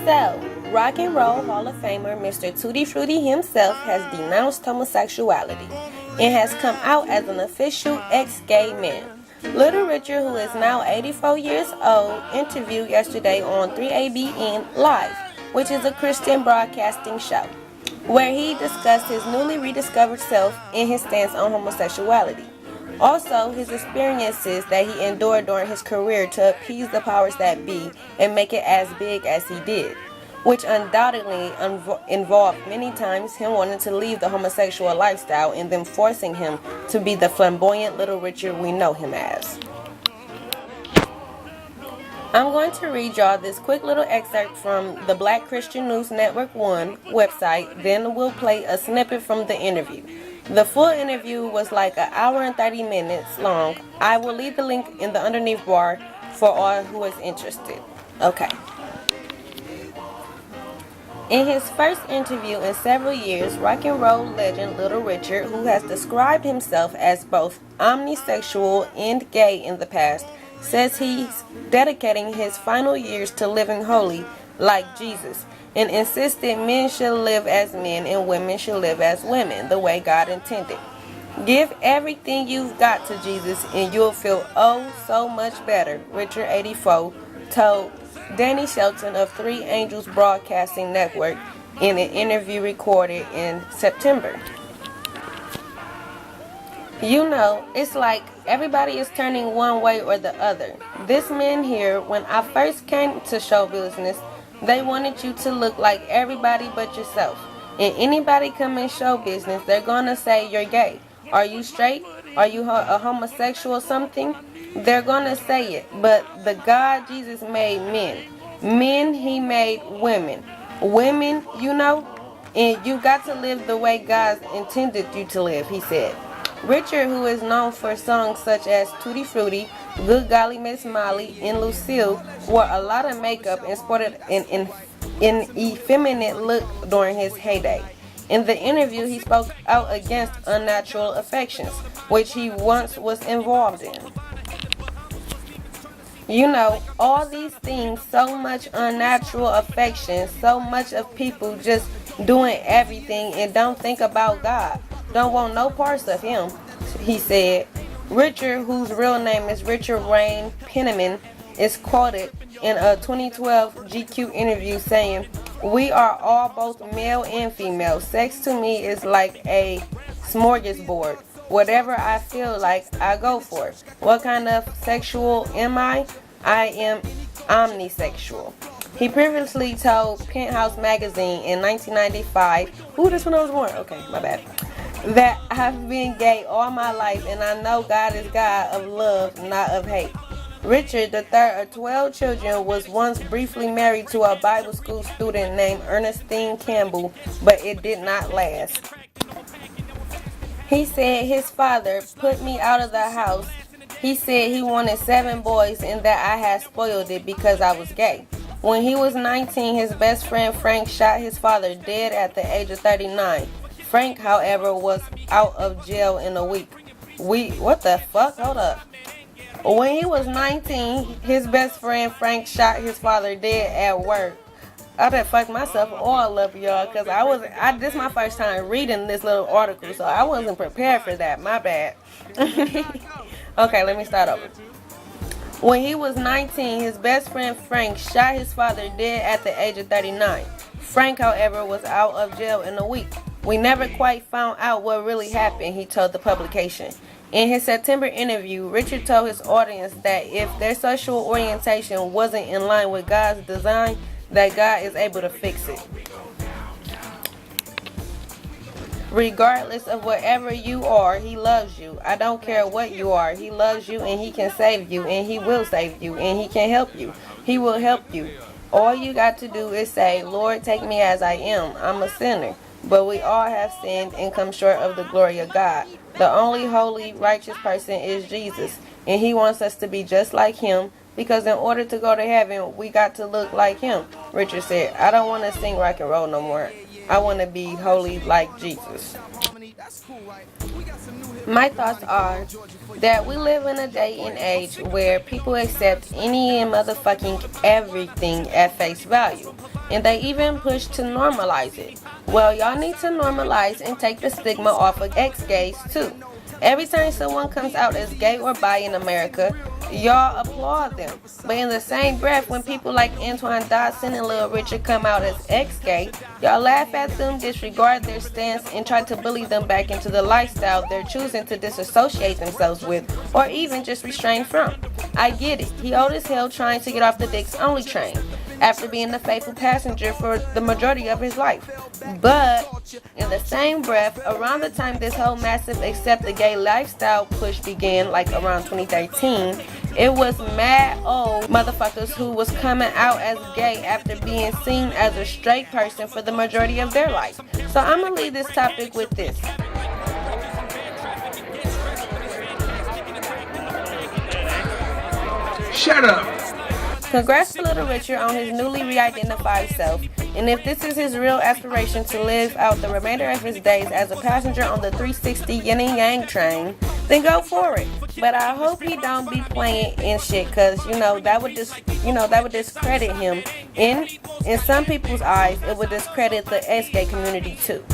So, Rock and Roll Hall of Famer Mr. Tutti Frutti himself has denounced homosexuality and has come out as an official ex-gay man. Little Richard, who is now 84 years old, interviewed yesterday on 3ABN Live, which is a Christian broadcasting show, where he discussed his newly rediscovered self and his stance on homosexuality. Also, his experiences that he endured during his career to appease the powers that be and make it as big as he did, which undoubtedly involved many times him wanting to leave the homosexual lifestyle and them forcing him to be the flamboyant Little Richard we know him as. I'm going to read y'all this quick little excerpt from the Black Christian News Network 1 website, then we'll play a snippet from the interview. The full interview was like an hour and 30 minutes long. I will leave the link in the underneath bar for all who is interested. Okay. In his first interview in several years, rock and roll legend Little Richard, who has described himself as both omnisexual and gay in the past, says he's dedicating his final years to living holy like Jesus, and insisted men should live as men and women should live as women, the way God intended. Give everything you've got to Jesus and you'll feel oh so much better, Richard, 84, told Danny Shelton of Three Angels Broadcasting Network in an interview recorded in September. You know, it's like everybody is turning one way or the other. This man here, when I first came to show business, they wanted you to look like everybody but yourself. And anybody come in show business, they're gonna say you're gay. Are you straight? Are you a homosexual something? They're gonna say it. But the God Jesus made men. Men he made women. Women, you know, and you got to live the way God intended you to live, he said. Richard, who is known for songs such as Tutti Frutti, Good Golly Miss Molly, and Lucille, wore a lot of makeup and sported an effeminate look during his heyday. In the interview, he spoke out against unnatural affections, which he once was involved in. You know, all these things, so much unnatural affection, so much of people just doing everything and don't think about God. Don't want no parts of him, he said. Richard, whose real name is Richard Rain Penniman, is quoted in a 2012 GQ interview saying, "We are all both male and female. Sex to me is like a smorgasbord. Whatever I feel like, I go for. What kind of sexual am I? I am omnisexual." He previously told Penthouse magazine in 1995, ooh, this when I was born, okay, my bad, that I've been gay all my life and I know God is God of love, not of hate. Richard, the third of 12 children, was once briefly married to a Bible school student named Ernestine Campbell, but it did not last. He said his father put me out of the house. He said he wanted 7 boys and that I had spoiled it because I was gay. When he was 19, his best friend Frank shot his father dead at the age of 39. Frank, however, was out of jail in a week. What the fuck? Hold up. When he was 19, his best friend Frank shot his father dead at work. I done fucked myself all up, y'all, because this is my first time reading this little article, so I wasn't prepared for that. My bad. Okay, let me start over. When he was 19, his best friend Frank shot his father dead at the age of 39. Frank, however, was out of jail in a week. We never quite found out what really happened, he told the publication. In his September interview, Richard told his audience that if their sexual orientation wasn't in line with God's design, that God is able to fix it. Regardless of whatever you are, he loves you. I don't care what you are. He loves you and he can save you and he will save you and he can help you. He will help you. All you got to do is say, Lord, take me as I am. I'm a sinner. But we all have sinned and come short of the glory of God. The only holy, righteous person is Jesus. And he wants us to be just like him, because in order to go to heaven, we got to look like him. Richard said, I don't want to sing rock and roll no more. I want to be holy like Jesus. My thoughts are that we live in a day and age where people accept any and motherfucking everything at face value, and they even push to normalize it. Well, y'all need to normalize and take the stigma off of ex-gays too. Every time someone comes out as gay or bi in America, y'all applaud them. But in the same breath, when people like Antoine Dodson and Lil Richard come out as ex-gay, y'all laugh at them, disregard their stance, and try to bully them back into the lifestyle they're choosing to disassociate themselves with, or even just restrain from. I get it. He old as hell trying to get off the dicks only train after being the faithful passenger for the majority of his life. But in the same breath, around the time this whole massive accept the gay lifestyle push began, like around 2013, it was mad old motherfuckers who was coming out as gay after being seen as a straight person for the majority of their life. So I'm gonna leave this topic with this. Shut up. Congrats to Little Richard on his newly re-identified self, and if this is his real aspiration to live out the remainder of his days as a passenger on the 360 yin and yang train, then go for it. But I hope he don't be playing in shit, cause that would discredit him. In some people's eyes, it would discredit the ex-gay community too.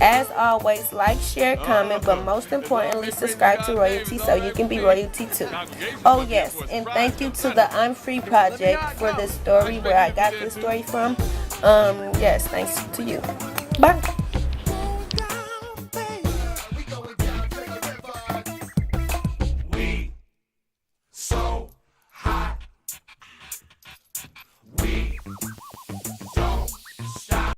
As always, like, share, comment, but most importantly, subscribe to Royalty so you can be royalty too. Oh yes, and thank you to the I'm Free Project for this story, where I got this story from. Yes, thanks to you. Bye.